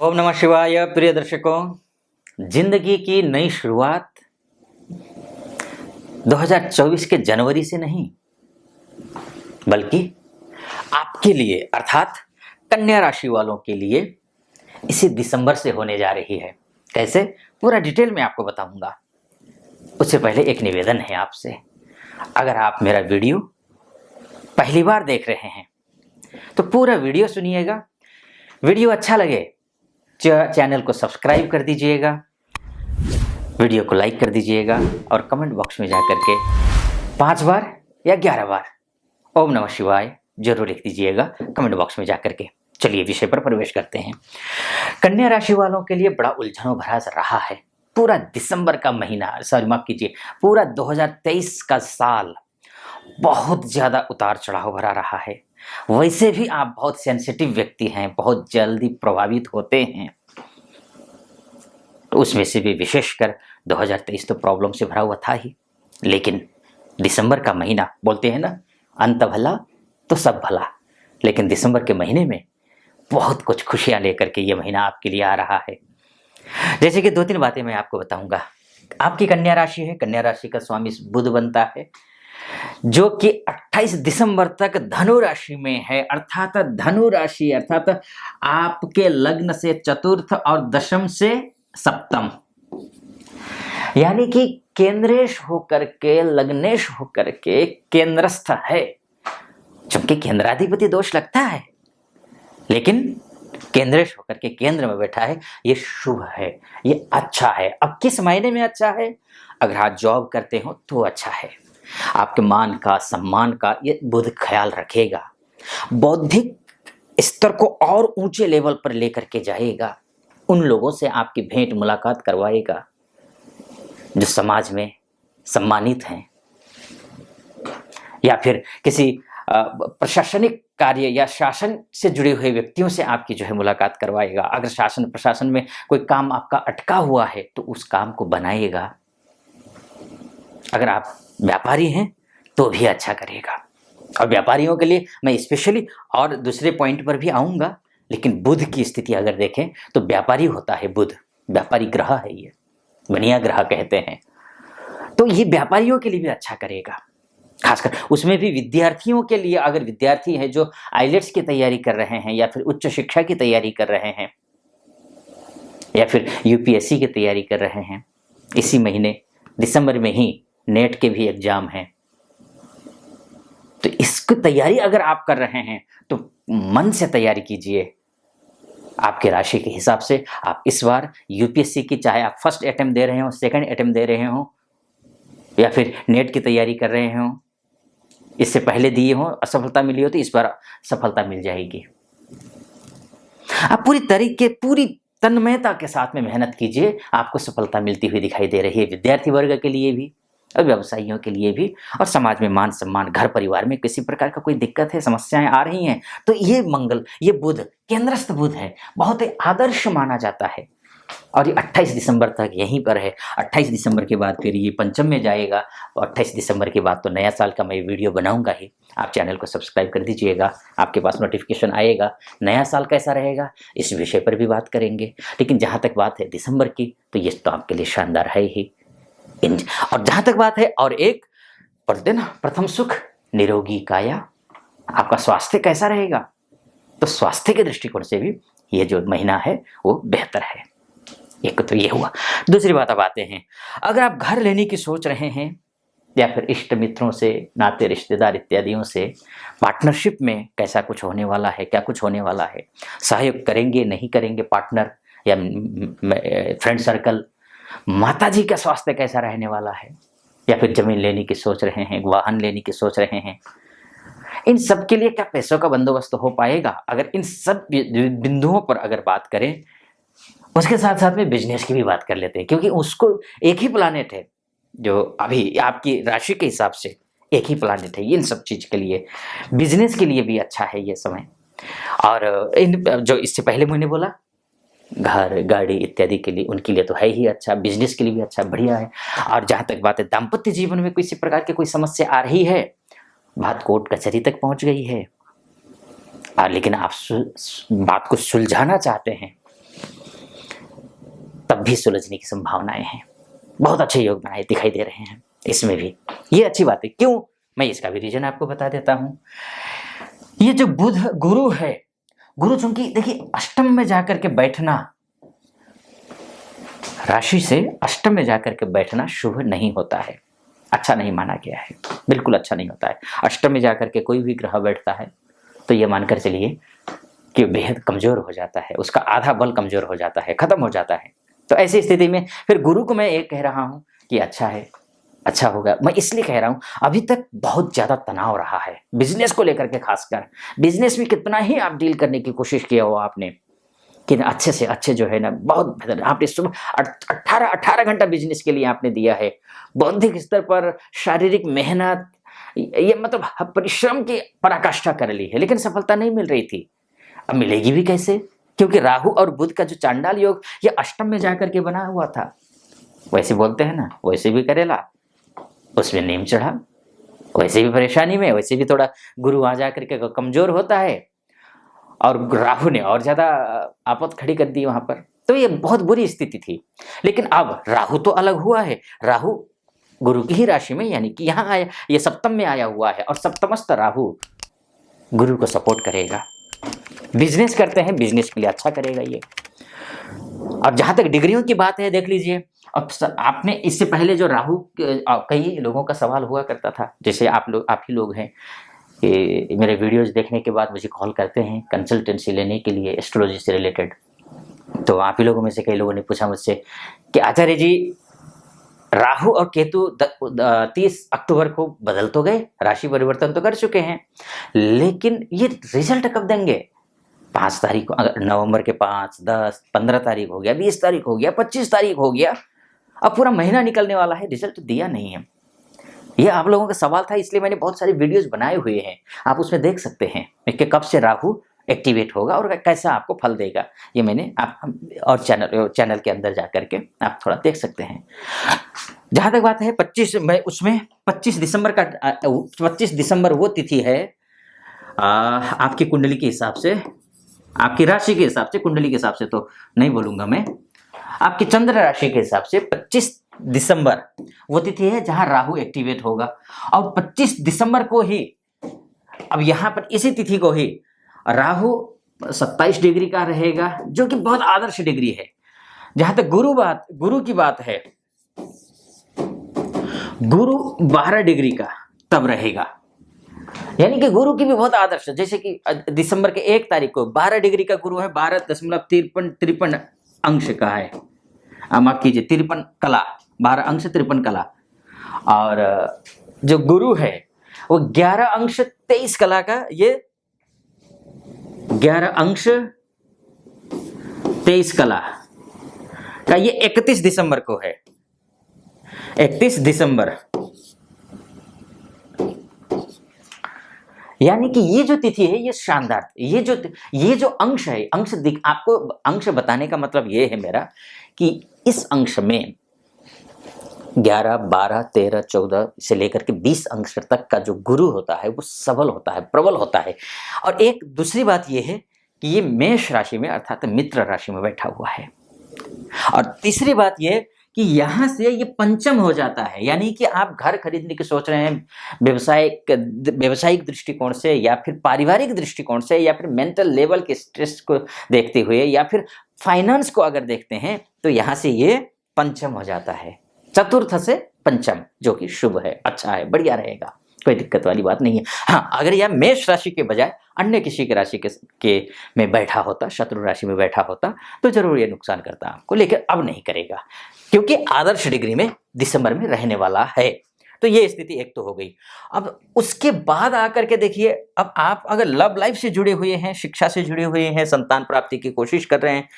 ओम नमः शिवाय। प्रिय दर्शकों, जिंदगी की नई शुरुआत 2024 के जनवरी से नहीं, बल्कि आपके लिए अर्थात कन्या राशि वालों के लिए इसी दिसंबर से होने जा रही है। कैसे, पूरा डिटेल में आपको बताऊंगा। उससे पहले एक निवेदन है आपसे, अगर आप मेरा वीडियो पहली बार देख रहे हैं तो पूरा वीडियो सुनिएगा। वीडियो अच्छा लगे चैनल को सब्सक्राइब कर दीजिएगा, वीडियो को लाइक कर दीजिएगा और कमेंट बॉक्स में जाकर के 5 बार या 11 बार ओम नमः शिवाय जरूर लिख दीजिएगा कमेंट बॉक्स में जाकर के। चलिए विषय पर प्रवेश करते हैं। कन्या राशि वालों के लिए बड़ा उलझनों भरा रहा है पूरा दिसंबर का महीना, माफ कीजिए, पूरा 2023 का साल बहुत ज्यादा उतार चढ़ाव भरा रहा है। वैसे भी आप बहुत सेंसिटिव व्यक्ति हैं, बहुत जल्दी प्रभावित होते हैं, तो उसमें से भी विशेषकर 2023 तो प्रॉब्लम से भरा हुआ था ही। लेकिन दिसंबर का महीना, बोलते हैं ना, अंत भला तो सब भला, लेकिन दिसंबर के महीने में बहुत कुछ खुशियां लेकर के ये महीना आपके लिए आ रहा है। जैसे कि 2-3 बातें मैं आपको बताऊंगा। आपकी कन्या राशि है, कन्या राशि का स्वामी बुध बनता है, जो कि 28 दिसंबर तक धनु राशि में है। अर्थात धनु राशि अर्थात आपके लग्न से चतुर्थ और दशम से सप्तम, यानी कि केंद्रेश होकर के, लग्नेश होकर के केंद्रस्थ है। चूंकि केंद्राधिपति दोष लगता है, लेकिन केंद्रेश होकर के केंद्र में बैठा है, ये शुभ है, ये अच्छा है। अब किस मायने में अच्छा है? अगर आप जॉब करते हो तो अच्छा है, आपके मान का, सम्मान का ये बुध ख्याल रखेगा, बौद्धिक स्तर को और ऊंचे लेवल पर लेकर के जाएगा, उन लोगों से आपकी भेंट मुलाकात करवाएगा जो समाज में सम्मानित हैं, या फिर किसी प्रशासनिक कार्य या शासन से जुड़े हुए व्यक्तियों से आपकी जो है मुलाकात करवाएगा। अगर शासन प्रशासन में कोई काम आपका अटका हुआ है तो उस काम को बनाएगा। अगर आप व्यापारी हैं तो भी अच्छा करेगा। और व्यापारियों के लिए मैं स्पेशली और दूसरे पॉइंट पर भी आऊंगा, लेकिन बुध की स्थिति अगर देखें तो व्यापारी होता है बुध, व्यापारी ग्रह है, ये बनिया ग्रह कहते हैं। तो ये व्यापारियों के लिए भी अच्छा करेगा, खासकर उसमें भी विद्यार्थियों के लिए। अगर विद्यार्थी हैं जो आइलेट्स की तैयारी कर रहे हैं, या फिर उच्च शिक्षा की तैयारी कर रहे हैं, या फिर यूपीएससी की तैयारी कर रहे हैं, इसी महीने दिसंबर में ही नेट के भी एग्जाम हैं, तो इसकी तैयारी अगर आप कर रहे हैं तो मन से तैयारी कीजिए। आपके राशि के हिसाब से आप इस बार यूपीएससी की, चाहे आप फर्स्ट अटेम्प्ट दे रहे हो, सेकंड अटेम्प्ट दे रहे हो, या फिर नेट की तैयारी कर रहे हो, इससे पहले दिए हो असफलता मिली हो, तो इस बार सफलता मिल जाएगी। आप पूरी तन्मयता के साथ में मेहनत कीजिए, आपको सफलता मिलती हुई दिखाई दे रही है। विद्यार्थी वर्ग के लिए भी और व्यवसायियों के लिए भी, और समाज में मान सम्मान, घर परिवार में किसी प्रकार का कोई दिक्कत है, समस्याएं आ रही हैं, तो ये मंगल, ये बुध, केंद्रस्थ बुध है, बहुत ही आदर्श माना जाता है। और ये 28 दिसंबर तक यहीं पर है। 28 दिसंबर के बाद फिर ये पंचम में जाएगा, और 28 दिसंबर के बाद तो नया साल का मैं वीडियो बनाऊंगा ही। आप चैनल को सब्सक्राइब कर दीजिएगा, आपके पास नोटिफिकेशन आएगा। नया साल कैसा रहेगा इस विषय पर भी बात करेंगे, लेकिन जहाँ तक बात है दिसंबर की, तो ये तो आपके लिए शानदार है ही। और जहाँ तक बात है, और एक पढ़ते ना, प्रथम सुख निरोगी काया, आपका स्वास्थ्य कैसा रहेगा, तो स्वास्थ्य के दृष्टिकोण से भी ये जो महीना है वो बेहतर है। एक तो ये हुआ। दूसरी बात अब आते हैं, अगर आप घर लेने की सोच रहे हैं, या फिर इष्ट मित्रों से, नाते रिश्तेदार इत्यादियों से पार्टनरशिप में कैसा कुछ होने वाला है, क्या कुछ होने वाला है, सहयोग करेंगे नहीं करेंगे पार्टनर या फ्रेंड सर्कल, माताजी का स्वास्थ्य कैसा रहने वाला है, या फिर जमीन लेने की सोच रहे हैं, वाहन लेने की सोच रहे हैं, इन सब के लिए क्या पैसों का बंदोबस्त हो पाएगा? अगर इन सब बिंदुओं पर अगर बात करें, उसके साथ साथ में बिजनेस की भी बात कर लेते हैं, क्योंकि उसको एक ही प्लानेट है जो अभी आपकी राशि के हिसाब से एक ही प्लानेट है। इन सब चीज के लिए, बिजनेस के लिए भी अच्छा है ये समय। और इन जो इससे पहले मैंने बोला, घर गाड़ी इत्यादि के लिए, उनके लिए तो है ही अच्छा, बिजनेस के लिए भी अच्छा, बढ़िया है। और जहां तक बात है दाम्पत्य जीवन में किसी प्रकार की कोई समस्या आ रही है, बात कोर्ट कचहरी तक पहुंच गई है, लेकिन आप बात को सुलझाना चाहते हैं, तब भी सुलझने की संभावनाएं हैं। बहुत अच्छे योग बनाए दिखाई दे रहे हैं इसमें भी, ये अच्छी बात है। क्यों, मैं इसका भी रीजन आपको बता देता हूं। ये जो बुध गुरु है, गुरु चूंकि देखिए अष्टम में जाकर के बैठना, राशि से अष्टम में जाकर के बैठना शुभ नहीं होता है, अच्छा नहीं माना गया है, बिल्कुल अच्छा नहीं होता है। अष्टम में जाकर के कोई भी ग्रह बैठता है तो ये मानकर चलिए कि बेहद कमजोर हो जाता है, उसका आधा बल कमजोर हो जाता है, खत्म हो जाता है। तो ऐसी स्थिति में फिर गुरु को मैं एक कह रहा हूं कि अच्छा है, अच्छा होगा। मैं इसलिए कह रहा हूं अभी तक बहुत ज्यादा तनाव रहा है बिजनेस को लेकर के, खासकर बिजनेस में कितना ही आप डील करने की कोशिश किया हो आपने कि अच्छे से अच्छे जो है ना, बहुत बेहतर आपने सुबह 18 घंटा बिजनेस के लिए आपने दिया है, बौद्धिक स्तर पर शारीरिक मेहनत, ये मतलब परिश्रम की पराकाष्ठा कर ली है, लेकिन सफलता नहीं मिल रही थी। अब मिलेगी भी कैसे, क्योंकि राहु और बुध का जो चांडाल योग ये अष्टम में जाकर के बना हुआ था। वैसे बोलते हैं ना, वैसे भी करेला उसमें नीम चढ़ा, वैसे भी परेशानी में, वैसे भी थोड़ा गुरु आ जाकर के कमजोर होता है और राहु ने और ज्यादा आपत खड़ी कर दी वहां पर। तो ये बहुत बुरी स्थिति थी। लेकिन अब राहु तो अलग हुआ है, राहु गुरु की ही राशि में, यानी कि यहाँ आया, ये सप्तम में आया हुआ है और सप्तमस्थ राहु गुरु को सपोर्ट करेगा। बिजनेस करते हैं, बिजनेस के लिए अच्छा करेगा ये। अब जहां तक डिग्रियों की बात है, देख लीजिए अब आपने इससे पहले जो राहु, कई लोगों का सवाल हुआ करता था, जैसे आप ही लोग हैं कि मेरे वीडियोस देखने के बाद मुझे कॉल करते हैं कंसल्टेंसी लेने के लिए एस्ट्रोलॉजी से रिलेटेड। तो आप ही लोगों में से कई लोगों ने पूछा मुझसे कि आचार्य जी राहु और केतु 30 अक्टूबर को बदल तो गए, राशि परिवर्तन तो कर चुके हैं, लेकिन ये रिजल्ट कब देंगे? 5 तारीख को, अगर नवंबर के 5, 10, 15 तारीख हो गया, 20 तारीख हो गया, 25 तारीख हो गया, अब पूरा महीना निकलने वाला है, रिजल्ट दिया नहीं है। ये आप लोगों का सवाल था, इसलिए मैंने बहुत सारे वीडियोस बनाए हुए हैं, आप उसमें देख सकते हैं कि कब से राहु एक्टिवेट होगा और कैसा आपको फल देगा। ये मैंने आप और चैनल के अंदर जाकर के आप थोड़ा देख सकते हैं। जहां तक बात है 25, मैं उसमें 25 दिसंबर का 25 दिसंबर वो तिथि है आपकी कुंडली के हिसाब से, आपकी राशि के हिसाब से, कुंडली के हिसाब से तो नहीं बोलूंगा मैं, आपकी चंद्र राशि के हिसाब से 25 दिसंबर वो तिथि है जहां राहु एक्टिवेट होगा। और 25 दिसंबर को ही, अब यहां पर इसी तिथि को ही राहु 27 डिग्री का रहेगा, जो कि बहुत आदर्श डिग्री है। जहां तक गुरु की बात है, गुरु 12 डिग्री का तब रहेगा, यानी कि गुरु की भी बहुत आदर्श, जैसे कि दिसंबर के 1 तारीख को 12 डिग्री का गुरु है, 12.53 अंश का है, माफ कीजिए 53 कला, 12 अंश 53 कला। और जो गुरु है वो 11 अंश 23 कला का, ये 11 अंश 23 कला का ये 31 दिसंबर को है, 31 दिसंबर। यानी कि ये जो तिथि है ये शानदार, ये जो अंश है, आपको अंश बताने का मतलब ये है मेरा कि इस अंश में 11, 12, 13, 14 से लेकर के 20 अंश तक का जो गुरु होता है वो सबल होता है, प्रबल होता है। और एक दूसरी बात ये है कि ये मेष राशि में अर्थात मित्र राशि में बैठा हुआ है। और तीसरी बात ये कि यहां से ये पंचम हो जाता है, यानी कि आप घर खरीदने की सोच रहे हैं, व्यवसायिक दृष्टिकोण से या फिर पारिवारिक दृष्टिकोण से या फिर मेंटल लेवल के स्ट्रेस को देखते हुए या फिर फाइनेंस को अगर देखते हैं, तो यहां से ये पंचम हो जाता है, चतुर्थ से पंचम, जो कि शुभ है, अच्छा है, बढ़िया रहेगा, कोई दिक्कत वाली बात नहीं है। हाँ, अगर यह मेष राशि के बजाय अन्य किसी की राशि के में बैठा होता, शत्रु राशि में बैठा होता, तो जरूर ये नुकसान करता आपको, लेकिन अब नहीं करेगा, क्योंकि आदर्श डिग्री में दिसंबर में रहने वाला है। तो ये स्थिति एक तो हो गई। अब उसके बाद आकर के देखिए, अब आप अगर लव लाइफ से जुड़े हुए हैं, शिक्षा से जुड़े हुए हैं, संतान प्राप्ति की कोशिश कर रहे हैं,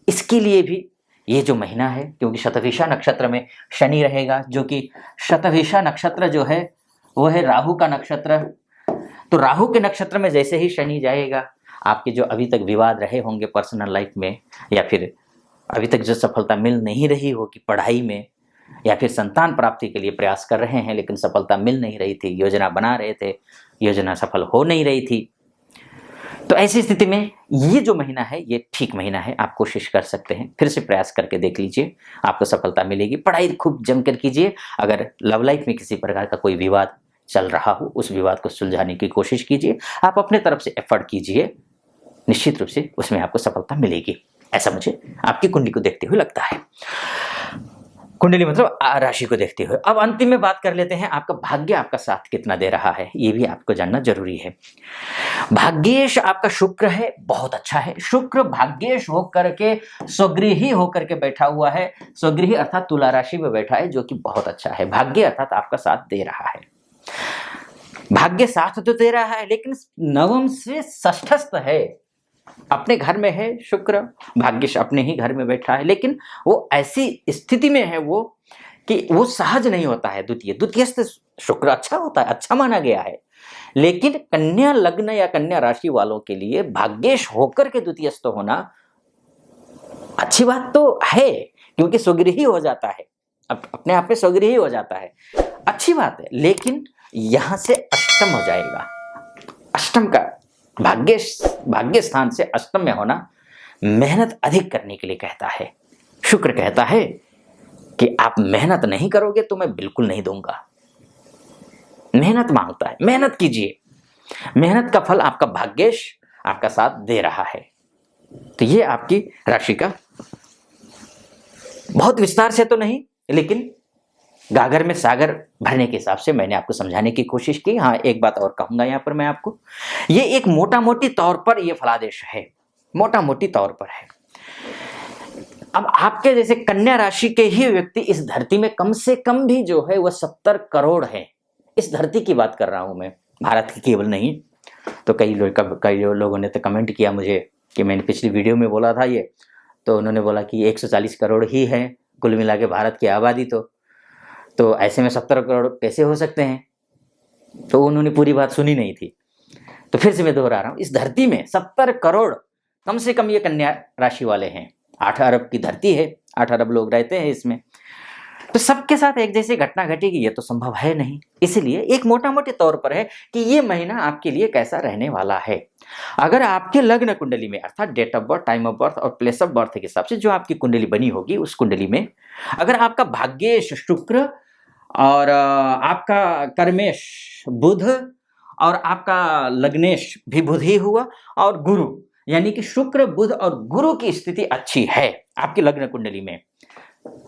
इसके लिए भी ये जो महीना है, क्योंकि शतभिषा नक्षत्र में शनि रहेगा, जो कि शतभिषा नक्षत्र जो है वो है राहु का नक्षत्र। तो राहु के नक्षत्र में जैसे ही शनि जाएगा, आपके जो अभी तक विवाद रहे होंगे पर्सनल लाइफ में, या फिर अभी तक जो सफलता मिल नहीं रही होगी पढ़ाई में, या फिर संतान प्राप्ति के लिए प्रयास कर रहे हैं लेकिन सफलता मिल नहीं रही थी, योजना बना रहे थे, योजना सफल हो नहीं रही थी, तो ऐसी स्थिति में ये जो महीना है ये ठीक महीना है, आप कोशिश कर सकते हैं, फिर से प्रयास करके देख लीजिए, आपको सफलता मिलेगी। पढ़ाई खूब जमकर कीजिए। अगर लव लाइफ में किसी प्रकार का कोई विवाद चल रहा हो, उस विवाद को सुलझाने की कोशिश कीजिए, आप अपने तरफ से एफर्ट कीजिए, निश्चित रूप से उसमें आपको सफलता मिलेगी। ऐसा मुझे आपकी कुंडली को देखते हुए लगता है। कुंडली मतलब राशि को देखते हुए। अब अंतिम में बात कर लेते हैं, आपका भाग्य आपका साथ कितना दे रहा है, ये भी आपको जानना जरूरी है। भाग्येश आपका शुक्र है, बहुत अच्छा है। शुक्र भाग्येश होकर के स्वगृही होकर के बैठा हुआ है, स्वगृही अर्थात तुला राशि में बैठा है, जो कि बहुत अच्छा है। भाग्य अर्थात आपका साथ दे रहा है। भाग्य साथ तो दे रहा है, लेकिन नवम से षष्ठस्थ है, अपने घर में है शुक्र, भाग्येश अपने ही घर में बैठा है, लेकिन वो ऐसी स्थिति में है वो कि वो सहज नहीं होता है। द्वितीयस्थ शुक्र अच्छा होता है, अच्छा माना गया है, लेकिन कन्या लग्न या कन्या राशि वालों के लिए भाग्येश होकर के द्वितीयस्थ होना अच्छी बात तो है, क्योंकि स्वगृही हो जाता है, अपने आप में स्वगृही हो जाता है, अच्छी बात है। लेकिन यहां से अष्टम हो जाएगा। अष्टम का भाग्य स्थान से अष्टम में होना मेहनत अधिक करने के लिए कहता है। शुक्र कहता है कि आप मेहनत नहीं करोगे तो मैं बिल्कुल नहीं दूंगा। मेहनत मांगता है, मेहनत कीजिए, मेहनत का फल आपका भाग्येश आपका साथ दे रहा है। तो ये आपकी राशि का बहुत विस्तार से तो नहीं, लेकिन गागर में सागर भरने के हिसाब से मैंने आपको समझाने की कोशिश की। हाँ, एक बात और कहूंगा यहां पर मैं आपको, ये एक मोटा मोटी तौर पर ये फलादेश है, मोटा मोटी तौर पर है। अब आपके जैसे कन्या राशि के ही व्यक्ति इस धरती में कम से कम भी जो है वह 70 करोड़ है। इस धरती की बात कर रहा हूं मैं, भारत की केवल नहीं। तो कई लोगों ने तो कमेंट किया मुझे कि मैंने पिछली वीडियो में बोला था ये, तो उन्होंने बोला कि 140 करोड़ ही है कुल मिला के भारत की आबादी, तो ऐसे में 70 करोड़ कैसे हो सकते हैं? तो उन्होंने पूरी बात सुनी नहीं थी, तो फिर से मैं दोहरा रहा हूं, इस धरती में 70 करोड़ कम से कम ये कन्या राशि वाले हैं। 8 अरब की धरती है, 8 अरब लोग रहते हैं इसमें, तो सबके साथ एक जैसी घटना घटेगी ये तो संभव है नहीं। इसलिए एक मोटा मोटे तौर पर है कि ये महीना आपके लिए कैसा रहने वाला है। अगर आपके लग्न कुंडली में अर्थात date of birth, time of birth और प्लेस ऑफ बर्थ के हिसाब से जो आपकी कुंडली बनी होगी, उस कुंडली में अगर आपका भाग्येश शुक्र और आपका कर्मेश बुध और आपका लग्नेश भी बुध ही हुआ, और गुरु यानी कि शुक्र बुध और गुरु की स्थिति अच्छी है आपकी लग्न कुंडली में,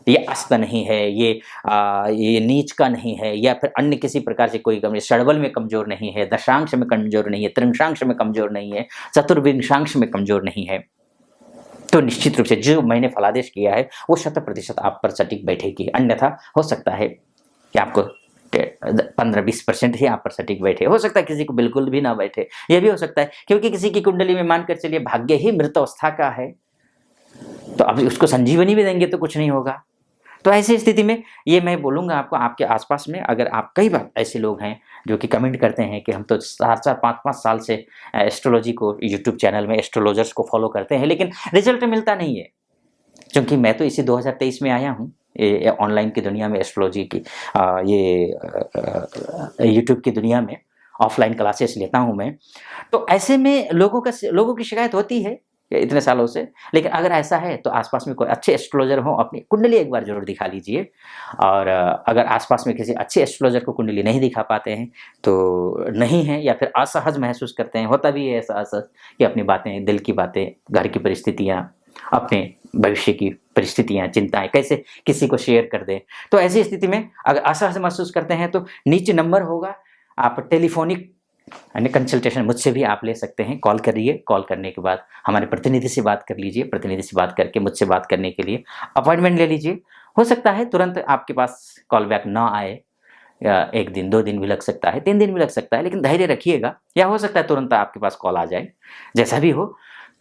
ये अस्त नहीं है, ये नीच का नहीं है, या फिर अन्य किसी प्रकार से कोई कमी, षड्बल में कमजोर नहीं है, दशांश में कमजोर नहीं है, त्रिंशांश में कमजोर नहीं है, चतुर्विंशांश में कमजोर नहीं है, तो निश्चित रूप से जो मैंने फलादेश किया है वो 100% आप पर सटीक बैठेगी। अन्यथा हो सकता है कि आपको 15-20% ही आप पर सटीक बैठे, हो सकता है किसी को बिल्कुल भी ना बैठे, यह भी हो सकता है, क्योंकि किसी की कुंडली में मानकर चलिए भाग्य ही मृत अवस्था का है, तो अब उसको संजीवनी भी देंगे तो कुछ नहीं होगा। तो ऐसी स्थिति में ये मैं बोलूँगा आपको, आपके आसपास में अगर आप, कई बार ऐसे लोग हैं जो कि कमेंट करते हैं कि हम तो 4-4, 5-5 साल से एस्ट्रोलॉजी को यूट्यूब चैनल में एस्ट्रोलॉजर्स को फॉलो करते हैं, लेकिन रिजल्ट मिलता नहीं है। क्योंकि मैं तो इसी 2023 में आया हूँ ये ऑनलाइन की दुनिया में, एस्ट्रोलॉजी की ये यूट्यूब की दुनिया में ऑफलाइन क्लासेस लेता हूँ मैं। तो ऐसे में लोगों की शिकायत होती है इतने सालों से, लेकिन अगर ऐसा है तो आसपास में कोई अच्छे एस्ट्रोलॉजर हो, अपनी कुंडली एक बार जरूर दिखा लीजिए। और अगर आसपास में किसी अच्छे एस्ट्रोलॉजर को कुंडली नहीं दिखा पाते हैं, तो नहीं है या फिर असहज महसूस करते हैं, होता भी है ऐसा असहज कि अपनी बातें, दिल की बातें, घर की परिस्थितियाँ, अपने भविष्य की परिस्थितियाँ, चिंताएं कैसे किसी को शेयर कर दें, तो ऐसी स्थिति में अगर असहज महसूस करते हैं तो नीचे नंबर होगा, आप टेलीफोनिक यानी कंसल्टेशन मुझसे भी आप ले सकते हैं। कॉल करिए, कॉल करने के बाद हमारे प्रतिनिधि से बात कर लीजिए, प्रतिनिधि से बात करके मुझसे बात करने के लिए अपॉइंटमेंट ले लीजिए। हो सकता है तुरंत आपके पास कॉल बैक ना आए, या 1 दिन 2 दिन भी लग सकता है, 3 दिन भी लग सकता है, लेकिन धैर्य रखिएगा, या हो सकता है तुरंत आपके पास कॉल आ जाए, जैसा भी हो।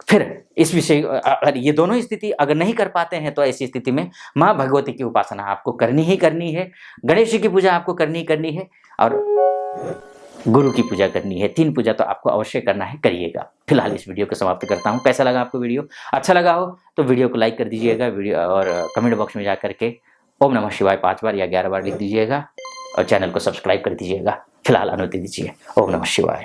फिर इस विषय, अगर ये दोनों स्थिति अगर नहीं कर पाते हैं तो ऐसी स्थिति में माँ भगवती की उपासना आपको करनी ही करनी है, गणेश जी की पूजा आपको करनी ही करनी है, और गुरु की पूजा करनी है। 3 पूजा तो आपको अवश्य करना है, करिएगा। फिलहाल इस वीडियो को समाप्त करता हूँ। कैसा लगा आपको वीडियो? अच्छा लगा हो तो वीडियो को लाइक कर दीजिएगा, वीडियो और कमेंट बॉक्स में जा करके ओम नमः शिवाय 5 बार या 11 बार लिख दीजिएगा, और चैनल को सब्सक्राइब कर दीजिएगा। फिलहाल अनुमति दीजिए। ओम नमः शिवाय।